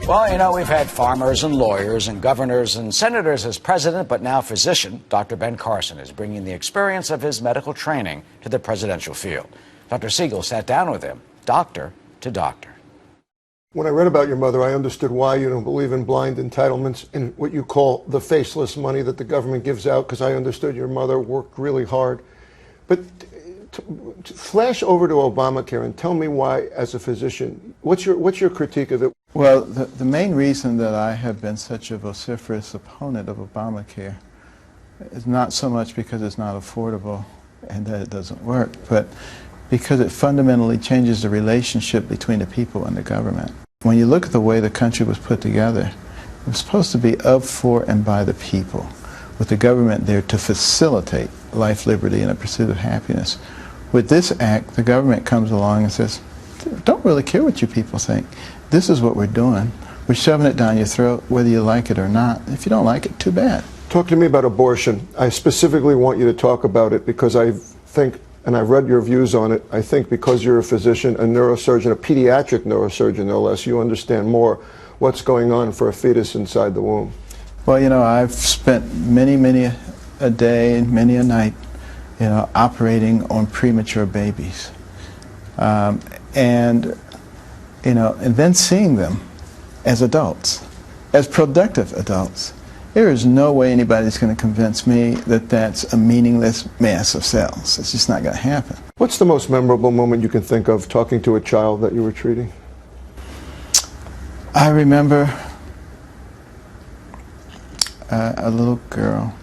Well, you know, we've had farmers and lawyers and governors and senators as president, but now physician Dr. Ben Carson is bringing the experience of his medical training to the presidential field. Dr. Siegel sat down with him, doctor to doctor. When I read about your mother, I understood why you don't believe in blind entitlements and what you call the faceless money that the government gives out, because I understood your mother worked really hard. But flash over to Obamacare and tell me why, as a physician, what's your critique of it? Well, the main reason that I have been such a vociferous opponent of Obamacare is not so much because it's not affordable and that it doesn't work, but because it fundamentally changes the relationship between the people and the government. When you look at the way the country was put together, it was supposed to be of, for, and by the people, with the government there to facilitate life, liberty, and the pursuit of happiness. With this act, the government comes along and says, don't really care what you people think. This is what we're doing. We're shoving it down your throat, whether you like it or not. If you don't like it, too bad. Talk to me about abortion. I specifically want you to talk about it because I think, and I've read your views on it, I think because you're a physician, a neurosurgeon, a pediatric neurosurgeon no less, you understand more what's going on for a fetus inside the womb. Well, you know, I've spent many a day and many a night, you know, operating on premature babies. And then seeing them as adults, as productive adults. There is no way anybody's going to convince me that that's a meaningless mass of cells. It's just not going to happen. What's the most memorable moment you can think of talking to a child that you were treating? I remember a little girl.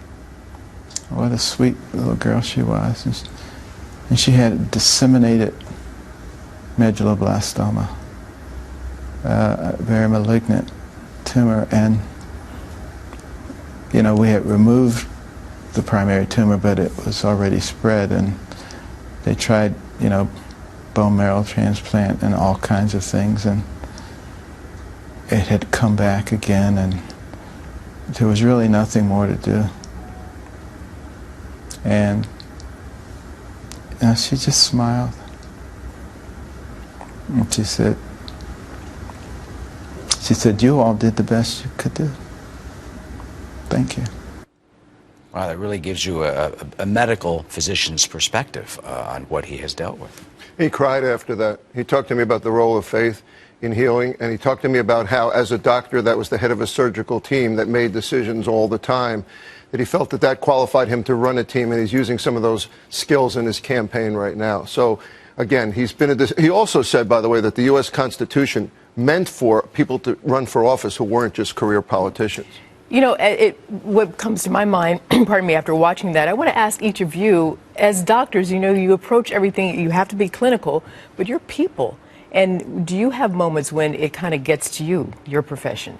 What a sweet little girl she was. And she had disseminated medulloblastoma, a very malignant tumor, and you know, we had removed the primary tumor, but it was already spread, and they tried, you know, bone marrow transplant and all kinds of things, and it had come back again, and there was really nothing more to do. And you know, she just smiled. And she said, you all did the best you could do. Thank you. Wow, that really gives you a medical physician's perspective on what he has dealt with. He cried after that. He talked to me about the role of faith in healing, and he talked to me about how, as a doctor that was the head of a surgical team that made decisions all the time, that he felt that that qualified him to run a team, and he's using some of those skills in his campaign right now. So, again, he also said, by the way, that the U.S. Constitution meant for people to run for office who weren't just career politicians. You know, what comes to my mind, pardon me, after watching that, I want to ask each of you, as doctors, you know, you approach everything, you have to be clinical, but you're people. And do you have moments when it kind of gets to you, your profession?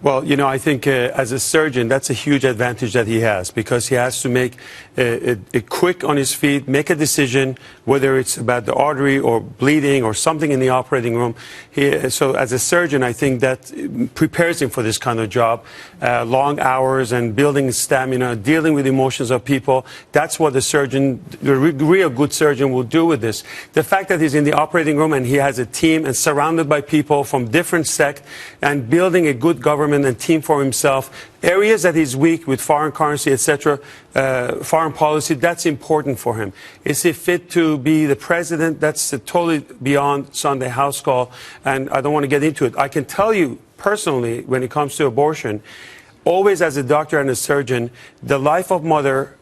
Well, you know, I think as a surgeon, that's a huge advantage that he has, because he has to make it quick on his feet, make a decision, whether it's about the artery or bleeding or something in the operating room. So as a surgeon, I think that prepares him for this kind of job. Long hours and building stamina, dealing with emotions of people. That's what the real good surgeon will do with this. The fact that he's in the operating room and he has a team and surrounded by people from different sects and building a good government and team for himself, areas that he's weak with foreign currency, etc., foreign policy, that's important for him. Is he fit to be the president? That's totally beyond Sunday Housecall, and I don't want to get into it. I can tell you personally, when it comes to abortion, always as a doctor and a surgeon, the life of mother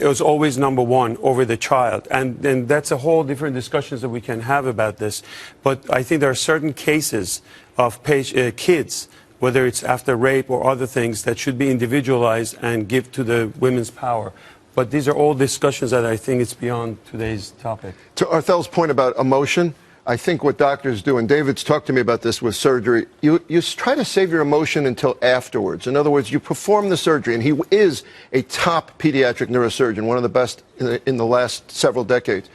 was always number one over the child. And that's a whole different discussions that we can have about this. But I think there are certain cases of kids, whether it's after rape or other things, that should be individualized and give to the women's power. But these are all discussions that I think it's beyond today's topic. To Arthel's point about emotion, I think what doctors do, and David's talked to me about this with surgery, you try to save your emotion until afterwards. In other words, you perform the surgery, and he is a top pediatric neurosurgeon, one of the best in the last several decades.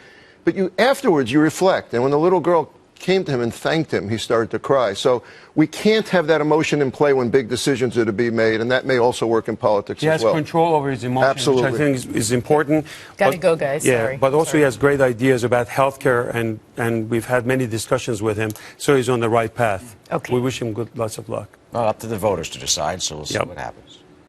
But afterwards, you reflect, and when the little girl came to him and thanked him, he started to cry. So we can't have that emotion in play when big decisions are to be made, and that may also work in politics as well. He has control over his emotions, Absolutely. which I think is important. Gotta go, guys. Yeah, Sorry. but also he has great ideas about healthcare, and we've had many discussions with him, so he's on the right path. Okay. We wish him lots of luck. Well, up to the voters to decide, so we'll see Yep. what happens.